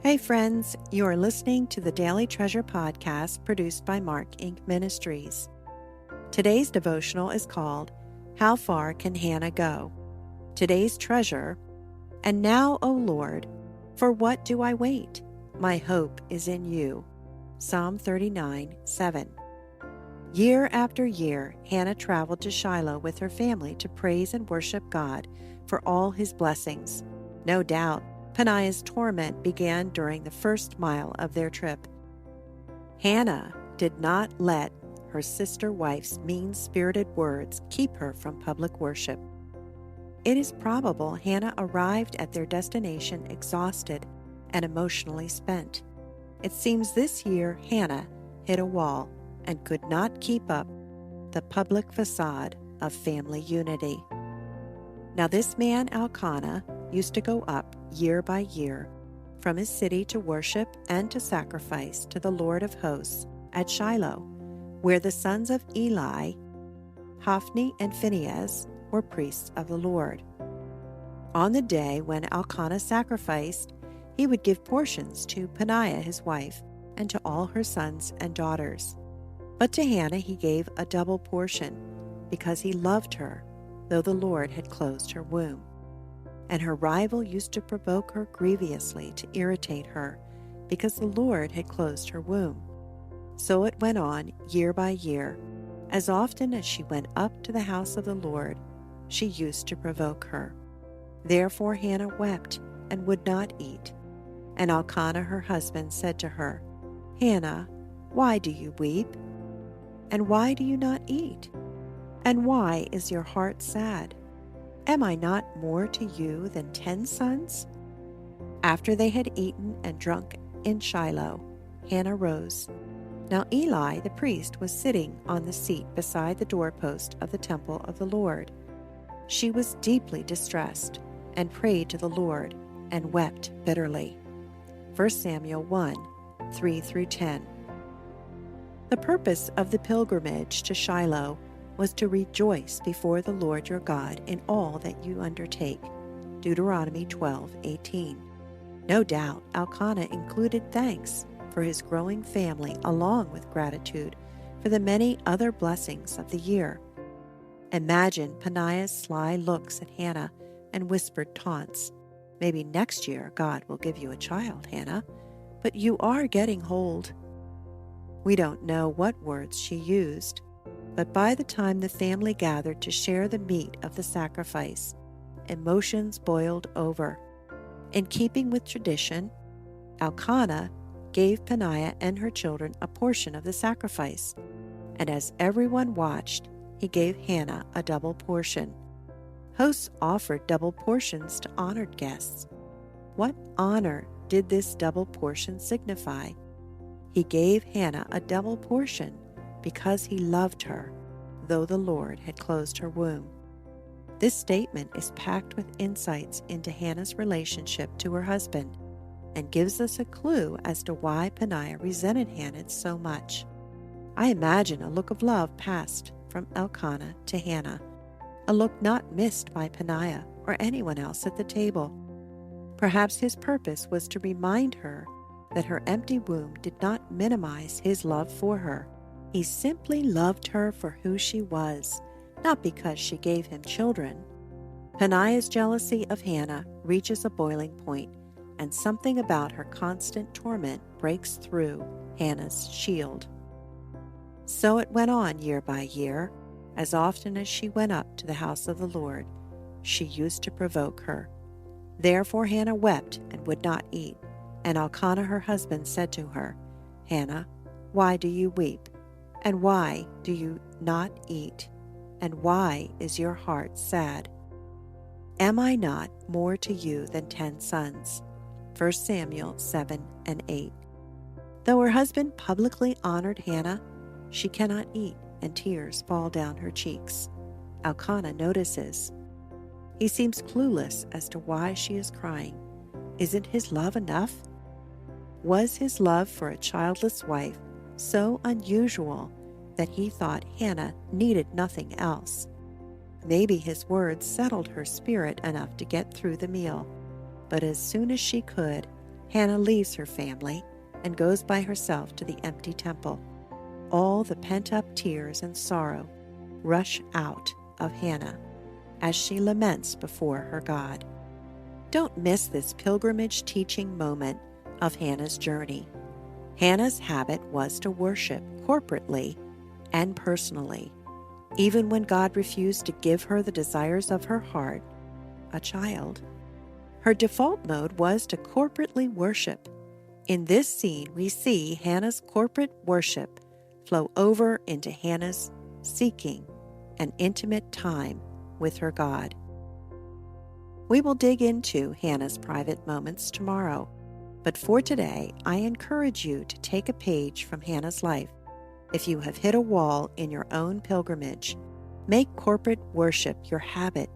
Hey friends, you are listening to the Daily Treasure podcast produced by Mark Inc. Ministries. Today's devotional is called, How Far Can Hannah Go? Today's treasure, And now, O Lord, for what do I wait? My hope is in you. Psalm 39:7. Year after year, Hannah traveled to Shiloh with her family to praise and worship God for all his blessings. No doubt, Peninnah's torment began during the first mile of their trip. Hannah did not let her sister wife's mean-spirited words keep her from public worship. It is probable Hannah arrived at their destination exhausted and emotionally spent. It seems this year Hannah hit a wall and could not keep up the public facade of family unity. Now this man Elkanah used to go up year by year from his city to worship and to sacrifice to the Lord of hosts at Shiloh, where the sons of Eli, Hophni and Phinehas, were priests of the Lord. On the day when Elkanah sacrificed, he would give portions to Peninnah his wife and to all her sons and daughters. But to Hannah he gave a double portion, because he loved her, though the Lord had closed her womb. And her rival used to provoke her grievously to irritate her, because the Lord had closed her womb. So it went on year by year. As often as she went up to the house of the Lord, she used to provoke her. Therefore Hannah wept and would not eat. And Elkanah her husband said to her, Hannah, why do you weep? And why do you not eat? And why is your heart sad? Am I not more to you than 10 sons? After they had eaten and drunk in Shiloh, Hannah rose. Now Eli the priest was sitting on the seat beside the doorpost of the temple of the Lord. She was deeply distressed and prayed to the Lord and wept bitterly. 1 Samuel 1:3-10. The purpose of the pilgrimage to Shiloh was to rejoice before the Lord your God in all that you undertake. Deuteronomy 12:18. No doubt Elkanah included thanks for his growing family along with gratitude for the many other blessings of the year. Imagine Peninnah's sly looks at Hannah and whispered taunts. Maybe next year God will give you a child, Hannah, but you are getting old. We don't know what words she used, but by the time the family gathered to share the meat of the sacrifice, emotions boiled over. In keeping with tradition, Elkanah gave Peninnah and her children a portion of the sacrifice, and as everyone watched, he gave Hannah a double portion. Hosts offered double portions to honored guests. What honor did this double portion signify? He gave Hannah a double portion because he loved her, though the Lord had closed her womb. This statement is packed with insights into Hannah's relationship to her husband and gives us a clue as to why Peninnah resented Hannah so much. I imagine a look of love passed from Elkanah to Hannah, a look not missed by Peninnah or anyone else at the table. Perhaps his purpose was to remind her that her empty womb did not minimize his love for her. He simply loved her for who she was, not because she gave him children. Peninnah's jealousy of Hannah reaches a boiling point, and something about her constant torment breaks through Hannah's shield. So it went on year by year. As often as she went up to the house of the Lord, she used to provoke her. Therefore Hannah wept and would not eat. And Elkanah her husband said to her, Hannah, why do you weep? And why do you not eat? And why is your heart sad? Am I not more to you than 10 sons? 1 Samuel 7:8. Though her husband publicly honored Hannah, she cannot eat, and tears fall down her cheeks. Elkanah notices. He seems clueless as to why she is crying. Isn't his love enough? Was his love for a childless wife so unusual that he thought Hannah needed nothing else? Maybe his words settled her spirit enough to get through the meal, but as soon as she could, Hannah leaves her family and goes by herself to the empty temple. All the pent-up tears and sorrow rush out of Hannah as she laments before her God. Don't miss this pilgrimage teaching moment of Hannah's journey. Hannah's habit was to worship corporately and personally, even when God refused to give her the desires of her heart, a child. Her default mode was to corporately worship. In this scene, we see Hannah's corporate worship flow over into Hannah's seeking an intimate time with her God. We will dig into Hannah's private moments tomorrow, but for today, I encourage you to take a page from Hannah's life. If you have hit a wall in your own pilgrimage, make corporate worship your habit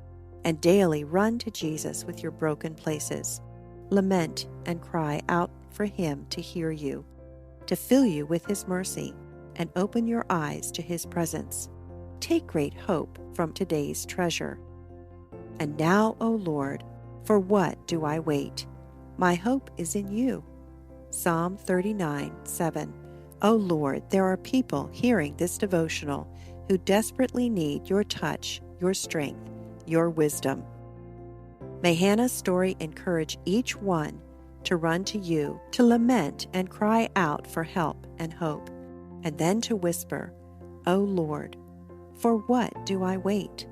and daily run to Jesus with your broken places. Lament and cry out for Him to hear you, to fill you with His mercy, and open your eyes to His presence. Take great hope from today's treasure. And now, O Lord, for what do I wait? My hope is in you. Psalm 39:7. O Lord, there are people hearing this devotional who desperately need your touch, your strength, your wisdom. May Hannah's story encourage each one to run to you, to lament and cry out for help and hope, and then to whisper, O Lord, for what do I wait?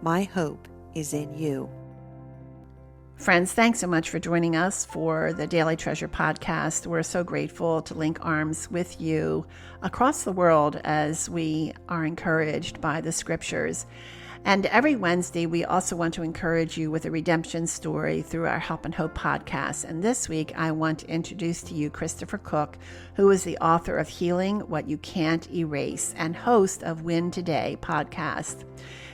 My hope is in you. Friends, thanks so much for joining us for the Daily Treasure podcast. We're so grateful to link arms with you across the world as we are encouraged by the scriptures. And every Wednesday, we also want to encourage you with a redemption story through our Help and Hope podcast. And this week, I want to introduce to you Christopher Cook, who is the author of Healing What You Can't Erase and host of Win Today podcast.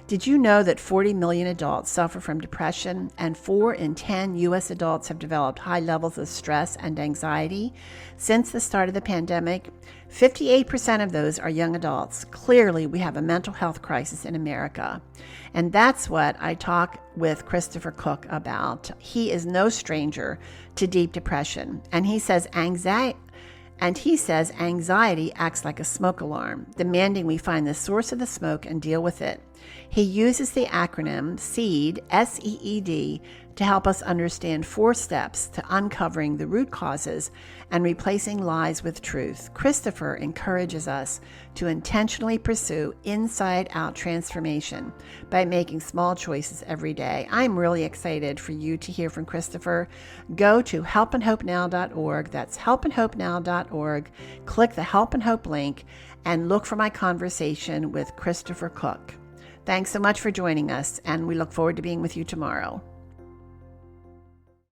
Did you know that 40 million adults suffer from depression and 4 in 10 U.S. adults have developed high levels of stress and anxiety? Since the start of the pandemic, 58% of those are young adults. Clearly, we have a mental health crisis in America. And that's what I talk with Christopher Cook about. He is no stranger to deep depression. And he says anxiety acts like a smoke alarm, demanding we find the source of the smoke and deal with it. He uses the acronym SEED, S-E-E-D, to help us understand 4 steps to uncovering the root causes and replacing lies with truth. Christopher encourages us to intentionally pursue inside-out transformation by making small choices every day. I'm really excited for you to hear from Christopher. Go to helpandhopenow.org. That's helpandhopenow.org. Click the Help and Hope link and look for my conversation with Christopher Cook. Thanks so much for joining us, and we look forward to being with you tomorrow.